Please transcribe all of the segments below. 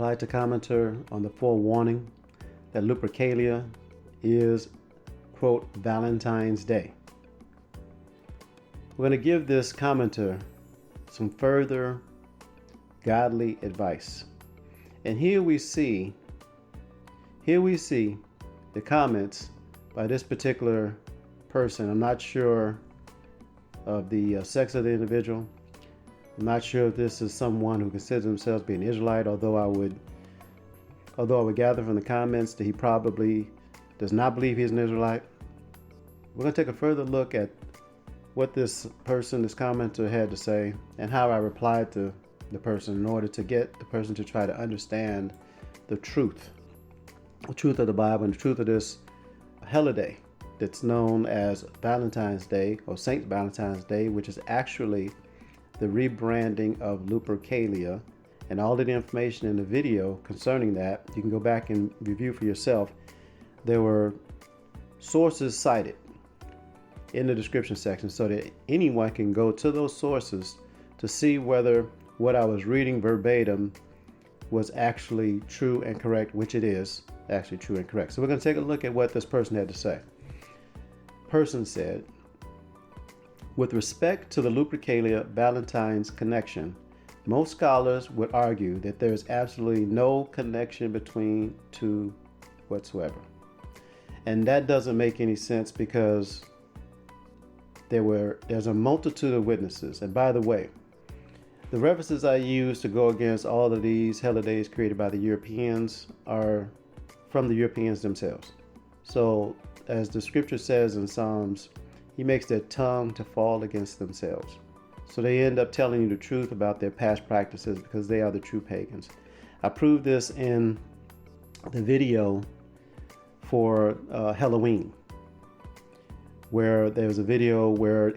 replied to commenter on the forewarning that Lupercalia is, quote, Valentine's Day. We're going to give this commenter some further godly advice. And here we see the comments by this particular person. I'm not sure of the sex of the individual. I'm not sure if this is someone who considers themselves being Israelite, although I would gather from the comments that he probably does not believe he's an Israelite. We're going to take a further look at what this commenter had to say and how I replied to the person in order to get the person to try to understand the truth of the Bible and the truth of this holiday that's known as Valentine's Day or Saint Valentine's Day, which is actually the rebranding of Lupercalia. And all of the information in the video concerning that, you can go back and review for yourself. There were sources cited in the description section so that anyone can go to those sources to see whether what I was reading verbatim was actually true and correct, which it is actually true and correct. So we're going to take a look at what this person had to say. Person said, with respect to the Lupercalia Valentine's connection, most scholars would argue that there is absolutely no connection between two whatsoever. And that doesn't make any sense because there's a multitude of witnesses. And by the way, the references I use to go against all of these holidays created by the Europeans are from the Europeans themselves. So as the scripture says in Psalms, he makes their tongue to fall against themselves. So they end up telling you the truth about their past practices because they are the true pagans. I proved this in the video for Halloween, where there was a video where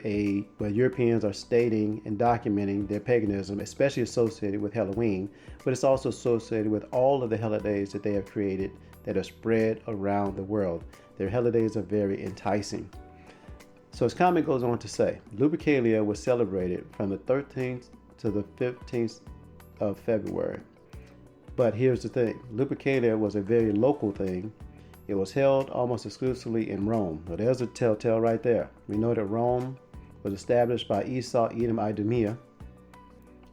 Europeans are stating and documenting their paganism, especially associated with Halloween, but it's also associated with all of the holidays that they have created that are spread around the world. Their holidays are very enticing. So his comment goes on to say, Lupercalia was celebrated from the 13th to the 15th of February. But here's the thing, Lupercalia was a very local thing. It was held almost exclusively in Rome. Well, there's a telltale right there. We know that Rome was established by Esau, Edom, Idumea,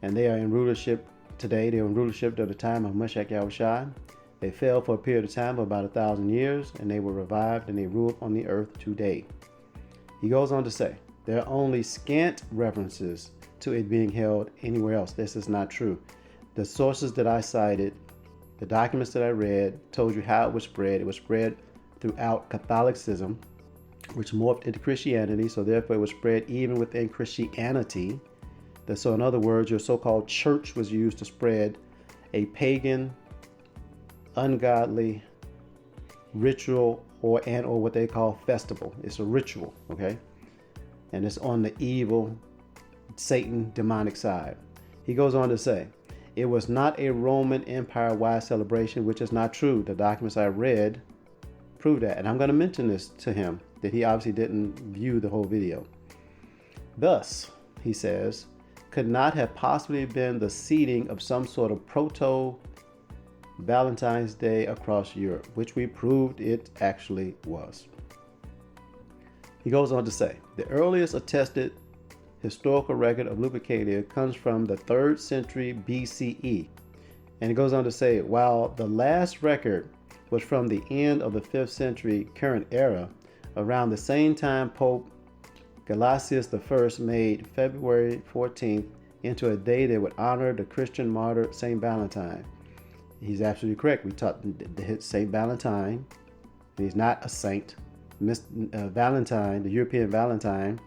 and they are in rulership today. They were in rulership during the time of Mashiach Yahushua. They fell for a period of time of about 1,000 years, and they were revived, and they rule on the earth today. He goes on to say, there are only scant references to it being held anywhere else. This is not true. The sources that I cited, the documents that I read, told you how it was spread. It was spread throughout Catholicism, which morphed into Christianity. So therefore it was spread even within Christianity. So in other words, your so-called church was used to spread a pagan, ungodly ritual or what they call festival. It's a ritual, okay? And it's on the evil, Satan, demonic side. He goes on to say, it was not a Roman Empire-wide celebration, which is not true. The documents I read prove that. And I'm going to mention this to him, that he obviously didn't view the whole video. Thus, he says, could not have possibly been the seeding of some sort of proto-Valentine's Day across Europe, which we proved it actually was. He goes on to say, the earliest attested historical record of Lupercalia comes from the 3rd century BCE. And it goes on to say, while the last record was from the end of the 5th century current era, around the same time Pope Gelasius I made February 14th into a day that would honor the Christian martyr Saint Valentine. He's absolutely correct. We taught Saint Valentine. He's not a saint. Valentine, the European Valentine,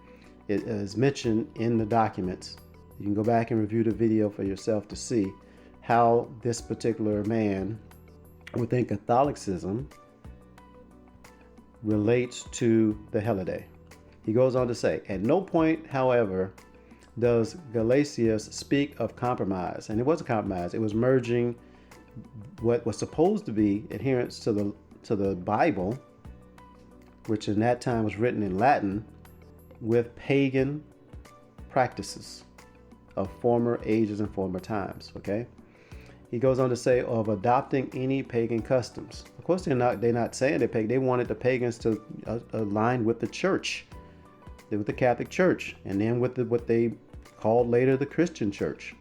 it is mentioned in the documents. You can go back and review the video for yourself to see how this particular man within Catholicism relates to the holiday. He goes on to say, at no point, however, does Gelasius speak of compromise. And it was a compromise. It was merging what was supposed to be adherence to the Bible, which in that time was written in Latin, with pagan practices of former ages and former times, okay? He goes on to say of adopting any pagan customs. Of course, they're not saying they're pagan. They wanted the pagans to align with the church, with the Catholic Church, and then with what they called later the Christian Church.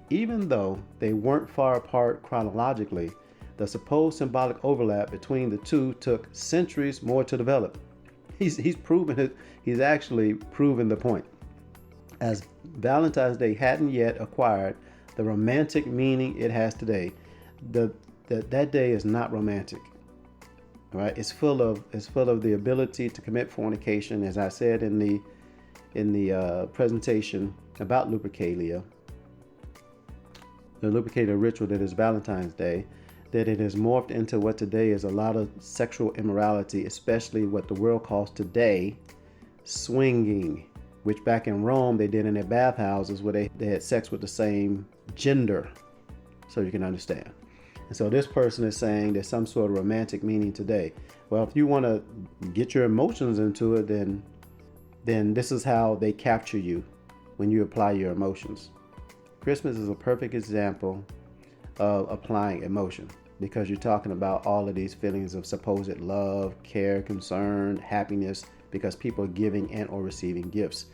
Even though they weren't far apart chronologically, the supposed symbolic overlap between the two took centuries more to develop. He's proven it. He's actually proven the point. As Valentine's Day hadn't yet acquired the romantic meaning it has today, that day is not romantic. Right? It's full of the ability to commit fornication, as I said in the presentation about Lupercalia, the Lupercalia ritual that is Valentine's Day, that it has morphed into what today is a lot of sexual immorality, especially what the world calls today swinging, which back in Rome they did in their bathhouses where they had sex with the same gender, so you can understand. And so this person is saying there's some sort of romantic meaning today. Well, if you want to get your emotions into it, then this is how they capture you when you apply your emotions. Christmas is a perfect example of applying emotion, because you're talking about all of these feelings of supposed love, care, concern, happiness, because people are giving and or receiving gifts.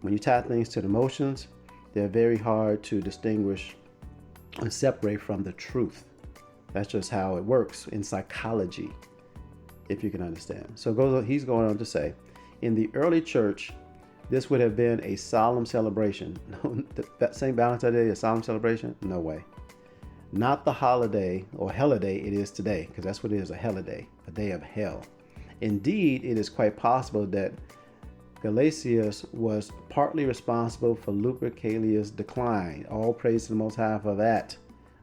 When you tie things to the emotions, they're very hard to distinguish and separate from the truth. That's just how it works in psychology, if you can understand. So he's going on to say, in the early church, this would have been a solemn celebration. That St. Valentine's Day, a solemn celebration? No way. Not the holiday or holiday it is today, because that's what it is, a holiday, a day of hell. Indeed, it is quite possible that Gelasius was partly responsible for Lupercalia's decline. All praise to the Most High for that.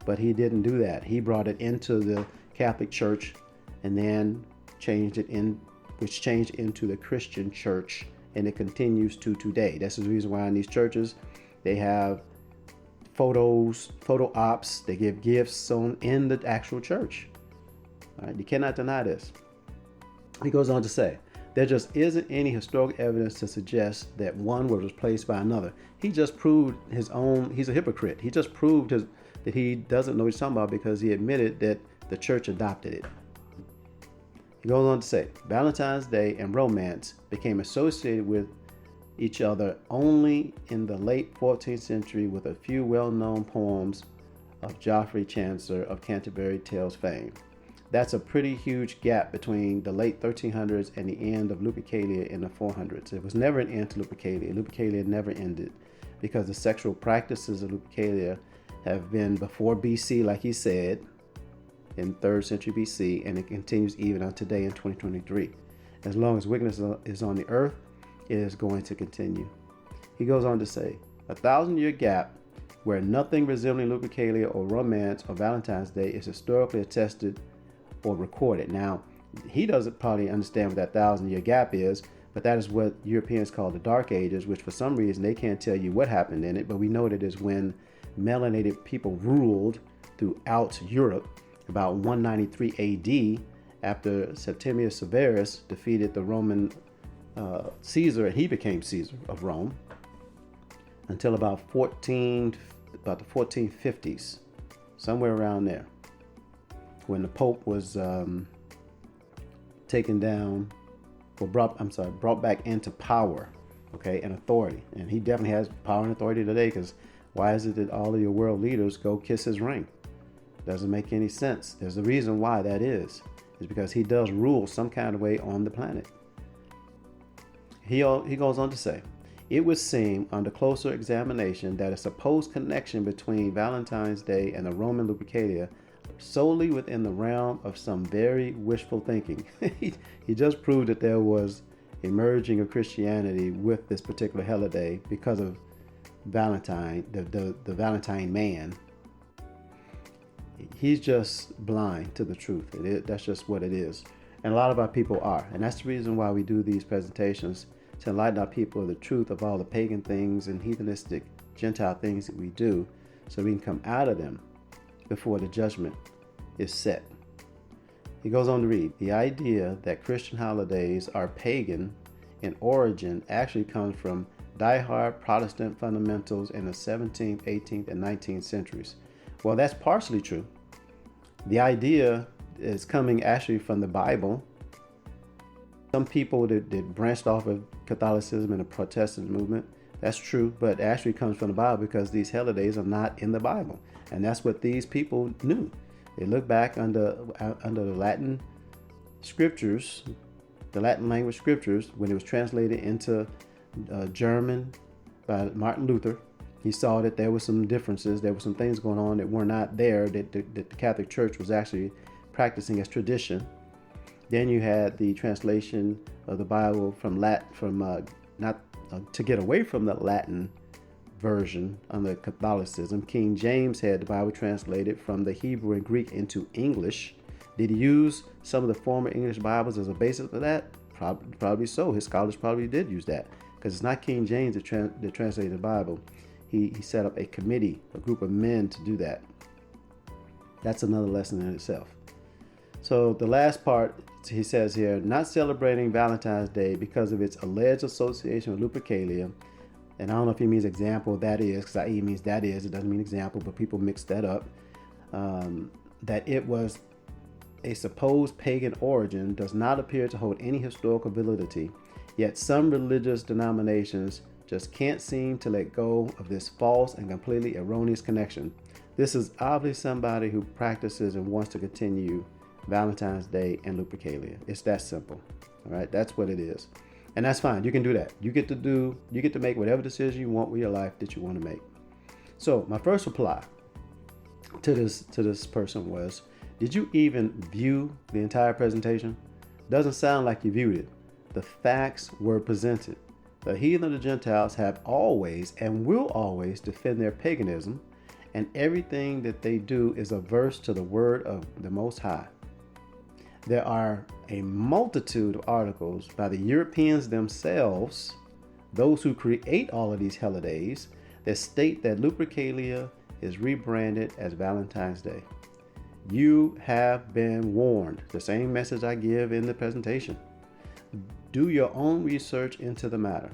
But he didn't do that. He brought it into the Catholic Church and then changed into the Christian Church, and it continues to today. That's the reason why in these churches they have photo ops, they give gifts in the actual church. All right, you cannot deny this. He goes on to say, there just isn't any historical evidence to suggest that one was replaced by another. He just proved his own, he's a hypocrite. He just proved that he doesn't know what he's talking about, because he admitted that the church adopted it. He goes on to say, Valentine's Day and romance became associated with each other only in the late 14th century with a few well-known poems of Geoffrey Chaucer of Canterbury Tales fame. That's a pretty huge gap between the late 1300s and the end of Lupercalia in the 400s. It was never an end to Lupercalia. Lupercalia never ended, because the sexual practices of Lupercalia have been before BC, like he said, in 3rd century BC, and it continues even on today in 2023. As long as wickedness is on the earth, it is going to continue. He goes on to say, 1,000-year gap where nothing resembling Lupercalia or romance or Valentine's Day is historically attested or recorded. Now, he doesn't probably understand what that 1,000-year gap is, but that is what Europeans call the Dark Ages, which for some reason they can't tell you what happened in it, but we know that it is when melanated people ruled throughout Europe about 193 AD, after Septimius Severus defeated the Roman Caesar, and he became Caesar of Rome, until about the 1450s, somewhere around there, when the Pope was taken down, or brought back into power, okay, and authority. And he definitely has power and authority today, because why is it that all of your world leaders go kiss his ring? Doesn't make any sense. There's a reason why that is. It's because he does rule some kind of way on the planet. He goes on to say, it would seem under closer examination that a supposed connection between Valentine's Day and the Roman Lupercalia solely within the realm of some very wishful thinking. He just proved that there was a merging of Christianity with this particular holiday because of Valentine, the Valentine man. He's just blind to the truth. That's just what it is. And a lot of our people are. And that's the reason why we do these presentations, to enlighten our people of the truth of all the pagan things and heathenistic Gentile things that we do, so we can come out of them before the judgment is set. He goes on to read, the idea that Christian holidays are pagan in origin actually comes from diehard Protestant fundamentals in the 17th, 18th, and 19th centuries. Well, that's partially true. The idea is coming actually from the Bible. Some people that branched off of Catholicism and the Protestant movement, that's true, but it actually comes from the Bible because these holidays are not in the Bible. And that's what these people knew. They look back under the Latin scriptures, the Latin language scriptures, when it was translated into German by Martin Luther. He saw that there were some differences, there were some things going on that were not there, that the Catholic Church was actually practicing as tradition. Then you had the translation of the Bible to get away from the Latin version under Catholicism. King James had the Bible translated from the Hebrew and Greek into English. Did he use some of the former English Bibles as a basis for that? Probably so. His scholars probably did use that, because it's not King James that translated the Bible. He set up a committee, a group of men to do that. That's another lesson in itself. So the last part, he says here, not celebrating Valentine's Day because of its alleged association with Lupercalia. And I don't know if he means example, that is, because IE means that is, it doesn't mean example, but people mix that up. That it was a supposed pagan origin does not appear to hold any historical validity, yet some religious denominations just can't seem to let go of this false and completely erroneous connection. This is obviously somebody who practices and wants to continue Valentine's Day and Lupercalia. It's that simple. All right, that's what it is. And that's fine. You can do that. You get to make whatever decision you want with your life that you want to make. So my first reply to this person was, did you even view the entire presentation? Doesn't sound like you viewed it. The facts were presented. The heathen and the Gentiles have always and will always defend their paganism, and everything that they do is averse to the word of the Most High. There are a multitude of articles by the Europeans themselves, those who create all of these holidays, that state that Lupercalia is rebranded as Valentine's Day. You have been warned. The same message I give in the presentation. Do your own research into the matter.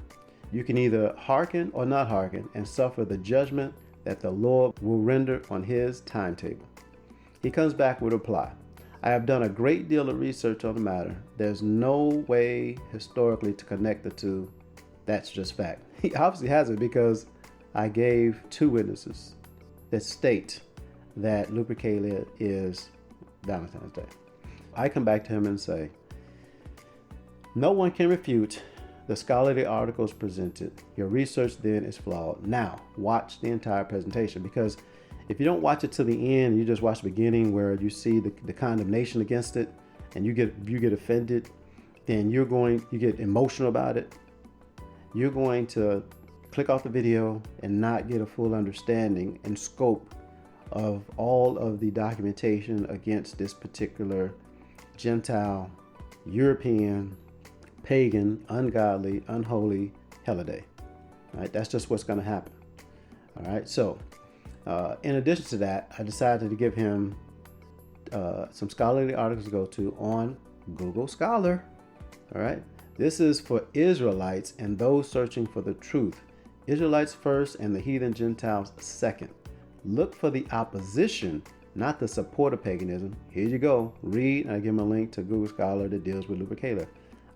You can either hearken or not hearken and suffer the judgment that the Lord will render on his timetable. He comes back with a reply. I have done a great deal of research on the matter. There's no way historically to connect the two. That's just fact. He obviously hasn't, because I gave two witnesses that state that Lupercalia is Valentine's Day. I come back to him and say, no one can refute the scholarly articles presented. Your research then is flawed. Now, watch the entire presentation, because if you don't watch it to the end, you just watch the beginning where you see the condemnation against it, and you get offended, then you get emotional about it. You're going to click off the video and not get a full understanding and scope of all of the documentation against this particular Gentile, European, pagan, ungodly, unholy holiday. All right, that's just what's going to happen. All right, so in addition to that, I decided to give him some scholarly articles to go to on Google Scholar. All right, this is for Israelites and those searching for the truth. Israelites first and the heathen Gentiles second. Look for the opposition, not the support of paganism. Here you go. Read, and I give him a link to Google Scholar that deals with Lupercalia.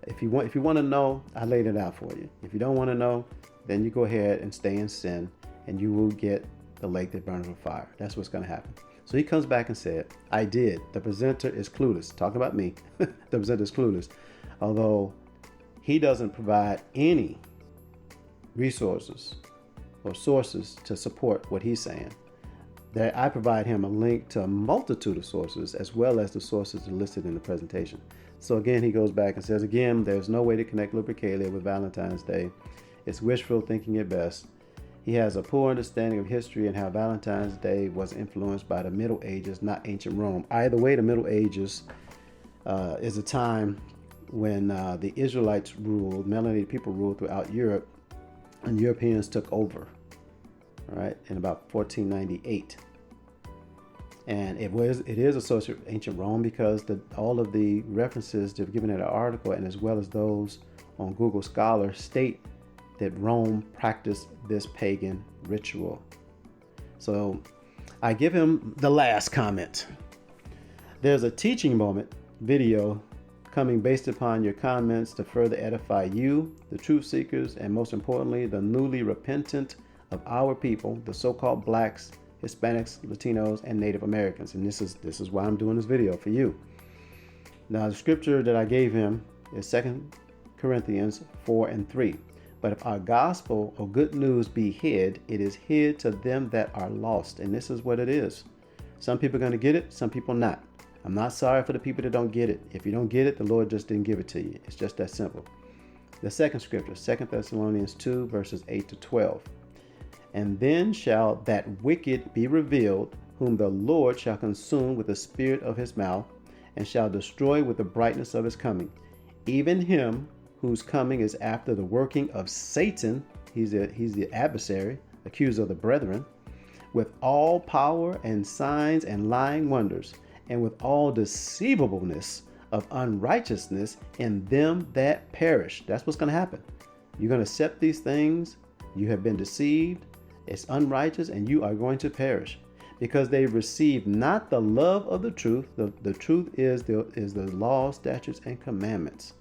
If you want to know, I laid it out for you. If you don't want to know, then you go ahead and stay in sin, and you will get the lake that burns with fire. That's what's going to happen. So he comes back and said, I did. The presenter is clueless. Talking about me. The presenter is clueless. Although he doesn't provide any resources or sources to support what he's saying. That I provide him a link to a multitude of sources, as well as the sources listed in the presentation. So again, he goes back and says, again, there's no way to connect Lupercalia with Valentine's Day. It's wishful thinking at best. He has a poor understanding of history and how Valentine's Day was influenced by the Middle Ages, not ancient Rome. Either way, the Middle Ages is a time when the Israelites ruled, melanated people ruled throughout Europe, and Europeans took over, all right, in about 1498. And it is associated with ancient Rome, because all of the references that are given in the article, and as well as those on Google Scholar, state that Rome practiced this pagan ritual. So I give him the last comment. There's a teaching moment video coming based upon your comments to further edify you, the truth seekers, and most importantly, the newly repentant of our people, the so-called blacks, Hispanics, Latinos, and Native Americans. And this is why I'm doing this video for you. Now, the scripture that I gave him is 2 Corinthians 4:3. But if our gospel or good news be hid, it is hid to them that are lost. And this is what it is. Some people are going to get it, some people not. I'm not sorry for the people that don't get it. If you don't get it, the Lord just didn't give it to you. It's just that simple. The second scripture, 2 Thessalonians 2, verses 8 to 12. And then shall that wicked be revealed, whom the Lord shall consume with the spirit of his mouth, and shall destroy with the brightness of his coming. Even him whose coming is after the working of Satan, he's the adversary, accuser of the brethren, with all power and signs and lying wonders, and with all deceivableness of unrighteousness in them that perish. That's what's going to happen. You're going to accept these things. You have been deceived. It's unrighteous, and you are going to perish because they receive not the love of the truth. The truth is the law, statutes, and commandments.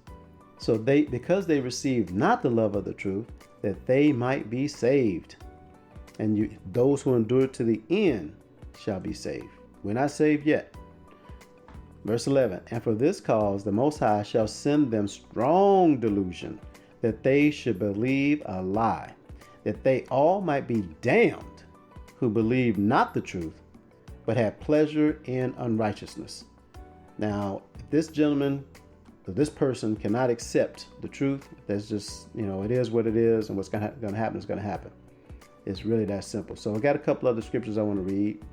So because they receive not the love of the truth, that they might be saved. And those who endure to the end shall be saved. We're not saved yet. Verse 11, and for this cause the Most High shall send them strong delusion, that they should believe a lie, that they all might be damned who believe not the truth, but have pleasure in unrighteousness. Now, if this person cannot accept the truth, that's just, it is what it is, and what's going to happen is going to happen. It's really that simple. So I got a couple other scriptures I want to read.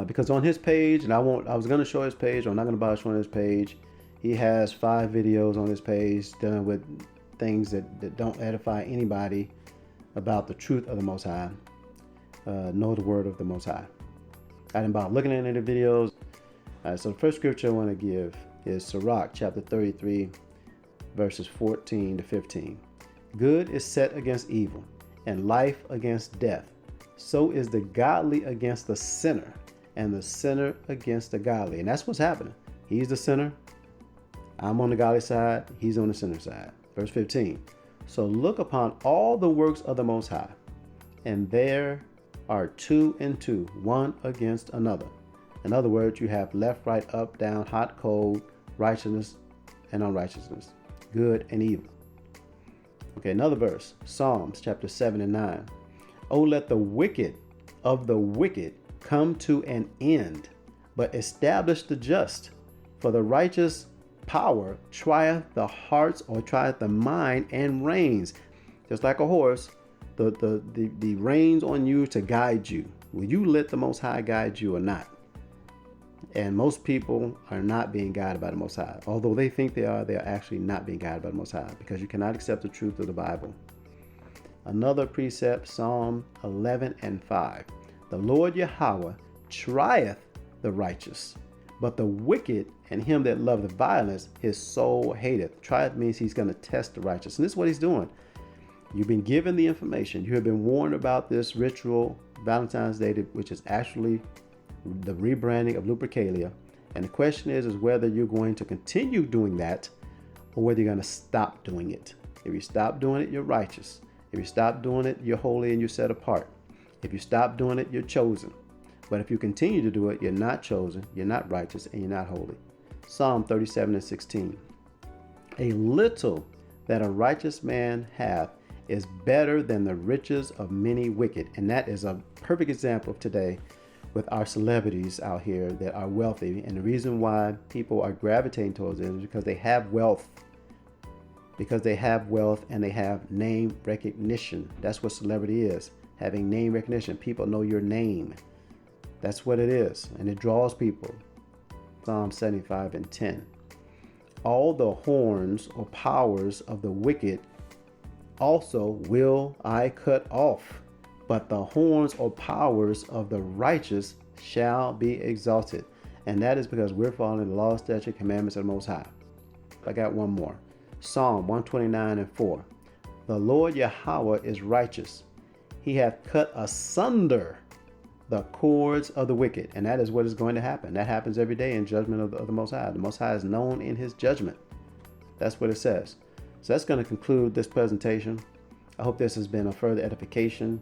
Because on his page, and I was going to show his page, I'm not going to bother showing his page. He has 5 videos on his page dealing with things that don't edify anybody about the truth of the Most High, nor the word of the Most High. I didn't bother looking at any of the videos. So the first scripture I want to give is Sirach chapter 33, verses 14 to 15. Good is set against evil, and life against death. So is the godly against the sinner, and the sinner against the godly. And that's what's happening. He's the sinner. I'm on the godly side. He's on the sinner side. Verse 15. So look upon all the works of the Most High, and there are 2 and 2, one against another. In other words, you have left, right, up, down, hot, cold, righteousness and unrighteousness, good and evil. Okay, another verse, Psalms chapter 7 and 9. Oh, let the wicked of the wicked come to an end, but establish the just. For the righteous power trieth the hearts, or trieth the mind, and reigns. Just like a horse, the reins on you to guide you. Will you let the Most High guide you or not? And most people are not being guided by the Most High. Although they think they are actually not being guided by the Most High, because you cannot accept the truth of the Bible. Another precept, Psalm 11 and 5. The Lord Yahweh trieth the righteous, but the wicked and him that loveth violence, his soul hateth. Trieth means he's going to test the righteous. And this is what he's doing. You've been given the information. You have been warned about this ritual, Valentine's Day, which is actually the rebranding of Lupercalia. And the question is whether you're going to continue doing that, or whether you're going to stop doing it. If you stop doing it, you're righteous. If you stop doing it, you're holy and you're set apart. If you stop doing it, you're chosen. But if you continue to do it, you're not chosen, you're not righteous, and you're not holy. Psalm 37 and 16. A little that a righteous man hath is better than the riches of many wicked. And that is a perfect example of today with our celebrities out here that are wealthy. And the reason why people are gravitating towards it is because they have wealth. Because they have wealth and they have name recognition. That's what celebrity is. Having name recognition. People know your name. That's what it is. And it draws people. Psalm 75 and 10. All the horns or powers of the wicked also will I cut off, but the horns or powers of the righteous shall be exalted. And that is because we're following the law, statute, commandments of the Most High. I got one more. Psalm 129 and 4. The Lord Yahweh is righteous. He hath cut asunder the cords of the wicked. And that is what is going to happen. That happens every day in judgment of the Most High. The Most High is known in his judgment. That's what it says. So that's going to conclude this presentation. I hope this has been a further edification,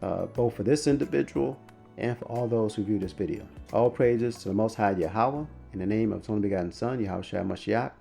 both for this individual and for all those who view this video. All praises to the Most High Yahweh, in the name of His only begotten Son, Yahushua Mashiach.